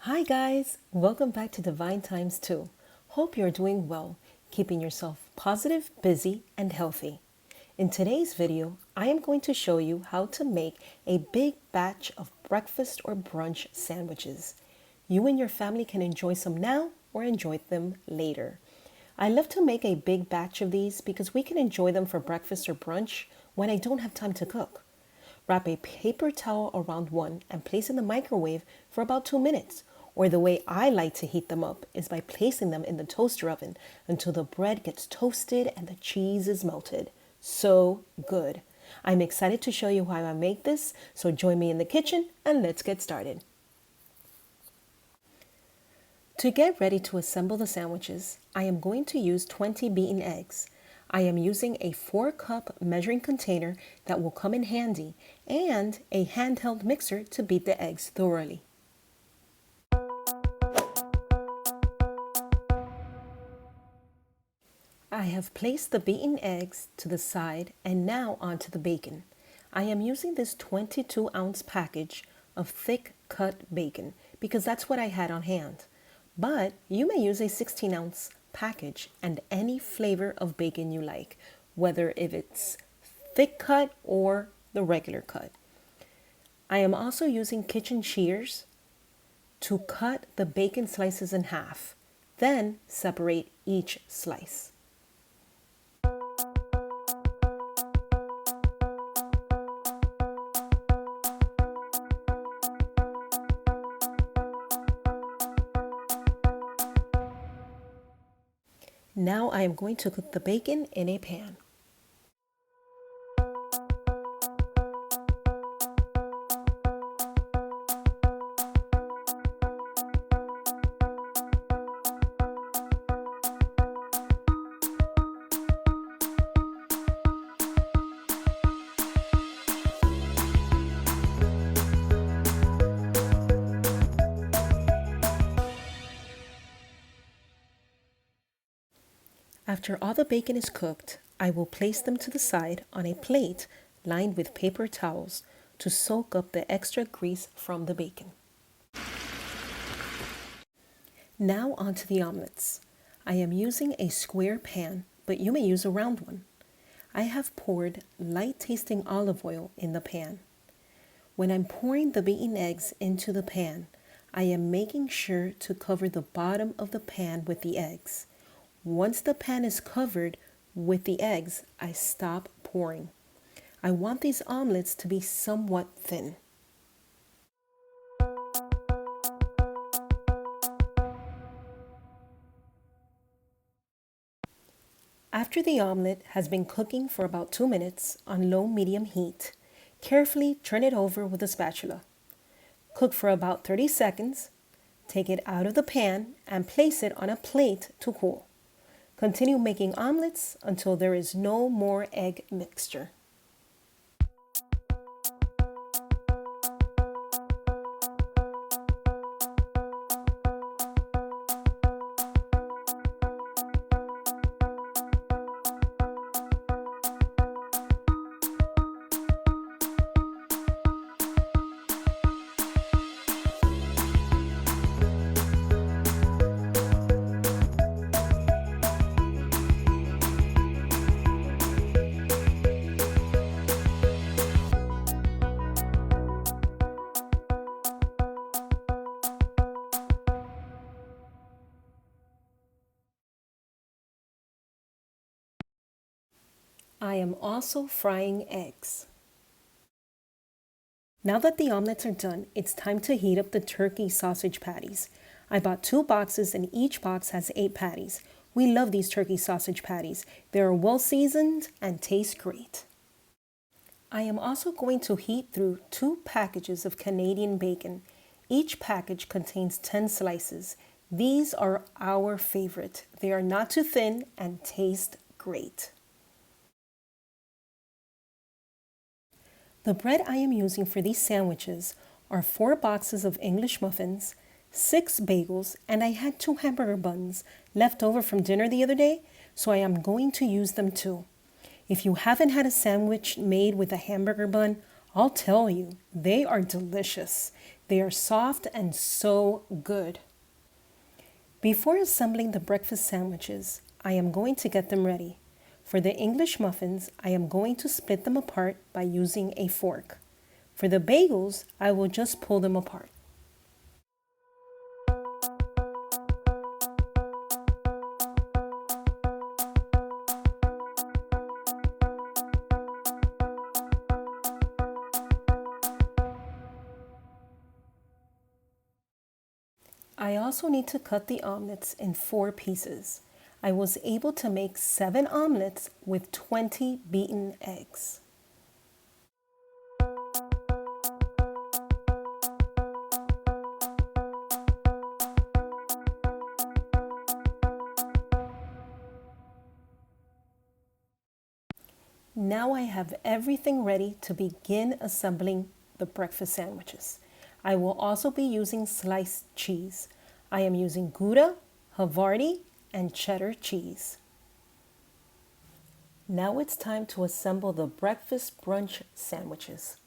Hi guys, welcome back to DivineTimesTwo. Hope you're doing well, keeping yourself positive, busy, and healthy. In today's video, I am going to show you how to make a big batch of breakfast or brunch sandwiches. You and your family can enjoy some now or enjoy them later. I love to make a big batch of these because we can enjoy them for breakfast or brunch when I don't have time to cook. Wrap a paper towel around one and place in the microwave for about 2 minutes. Or the way I like to heat them up is by placing them in the toaster oven until the bread gets toasted and the cheese is melted. So good. I'm excited to show you how I make this, so join me in the kitchen and let's get started. To get ready to assemble the sandwiches, I am going to use 20 beaten eggs. I am using a 4-cup measuring container that will come in handy and a handheld mixer to beat the eggs thoroughly. I have placed the beaten eggs to the side and now onto the bacon. I am using this 22-ounce package of thick cut bacon because that's what I had on hand. But you may use a 16-ounce package and any flavor of bacon you like, whether if it's thick cut or the regular cut. I am also using kitchen shears to cut the bacon slices in half, then separate each slice. Now I am going to cook the bacon in a pan. After all the bacon is cooked, I will place them to the side on a plate lined with paper towels to soak up the extra grease from the bacon. Now onto the omelets. I am using a square pan, but you may use a round one. I have poured light tasting olive oil in the pan. When I'm pouring the beaten eggs into the pan, I am making sure to cover the bottom of the pan with the eggs. Once the pan is covered with the eggs, I stop pouring. I want these omelets to be somewhat thin. After the omelet has been cooking for about 2 minutes on low-medium heat, carefully turn it over with a spatula. Cook for about 30 seconds, take it out of the pan and place it on a plate to cool. Continue making omelets until there is no more egg mixture. I am also frying eggs. Now that the omelets are done, it's time to heat up the turkey sausage patties. I bought 2 boxes and each box has 8 patties. We love these turkey sausage patties. They are well seasoned and taste great. I am also going to heat through 2 packages of Canadian bacon. Each package contains 10 slices. These are our favorite. They are not too thin and taste great. The bread I am using for these sandwiches are 4 boxes of English muffins, 6 bagels, and I had 2 hamburger buns left over from dinner the other day, so I am going to use them too. If you haven't had a sandwich made with a hamburger bun, I'll tell you, they are delicious. They are soft and so good. Before assembling the breakfast sandwiches, I am going to get them ready. For the English muffins, I am going to split them apart by using a fork. For the bagels, I will just pull them apart. I also need to cut the omelets in 4 pieces. I was able to make 7 omelets with 20 beaten eggs. Now I have everything ready to begin assembling the breakfast sandwiches. I will also be using sliced cheese. I am using Gouda, Havarti, and cheddar cheese. Now it's time to assemble the breakfast brunch sandwiches.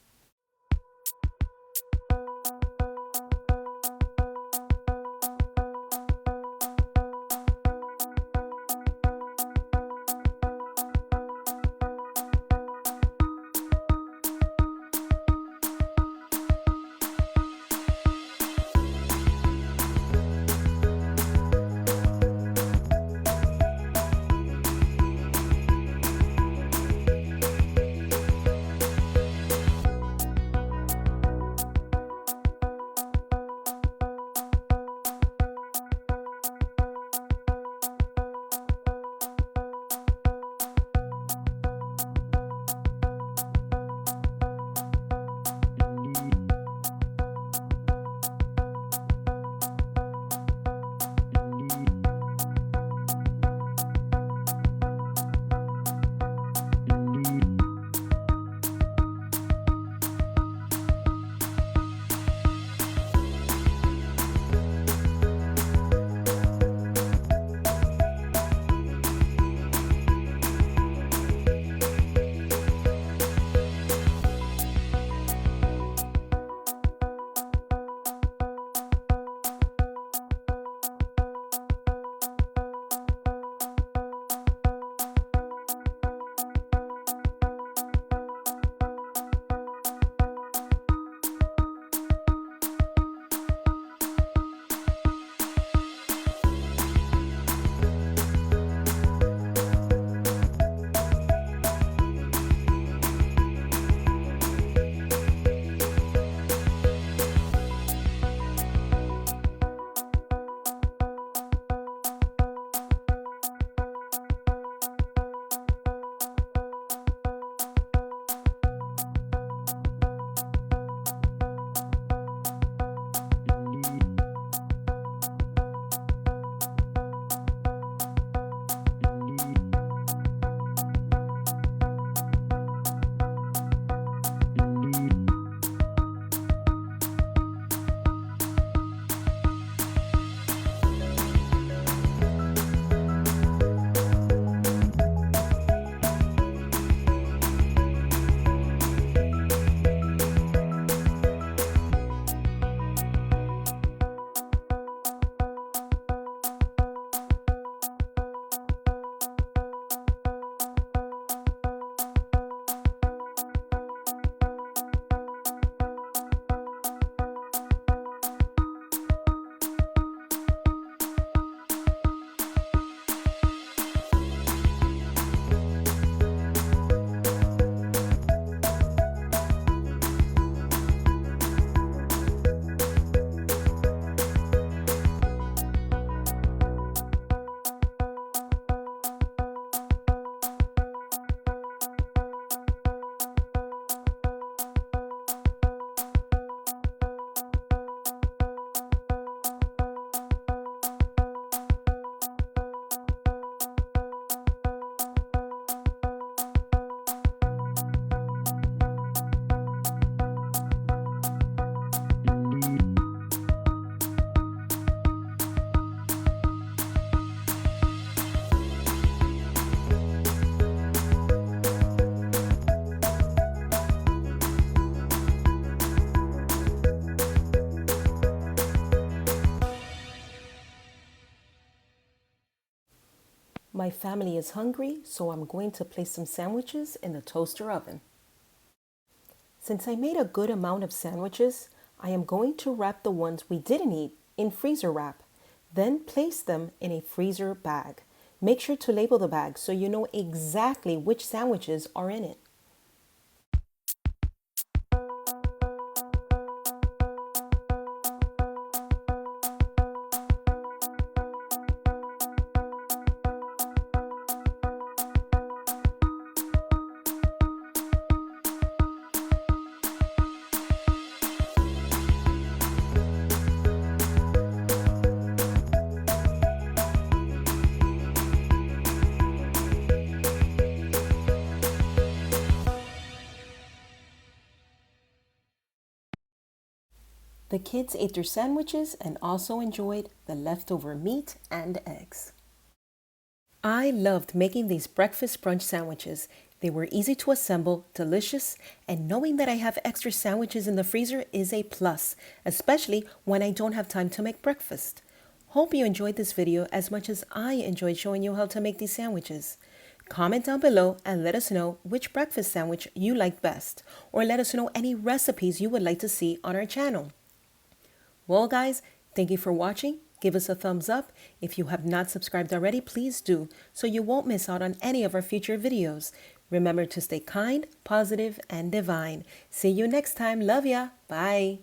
My family is hungry, so I'm going to place some sandwiches in the toaster oven. Since I made a good amount of sandwiches, I am going to wrap the ones we didn't eat in freezer wrap. Then place them in a freezer bag. Make sure to label the bag so you know exactly which sandwiches are in it. The kids ate their sandwiches and also enjoyed the leftover meat and eggs. I loved making these breakfast brunch sandwiches. They were easy to assemble, delicious, and knowing that I have extra sandwiches in the freezer is a plus, especially when I don't have time to make breakfast. Hope you enjoyed this video as much as I enjoyed showing you how to make these sandwiches. Comment down below and let us know which breakfast sandwich you like best, or let us know any recipes you would like to see on our channel. Well, guys, thank you for watching. Give us a thumbs up. If you have not subscribed already, please do, so you won't miss out on any of our future videos. Remember to stay kind, positive, and divine. See you next time. Love ya. Bye.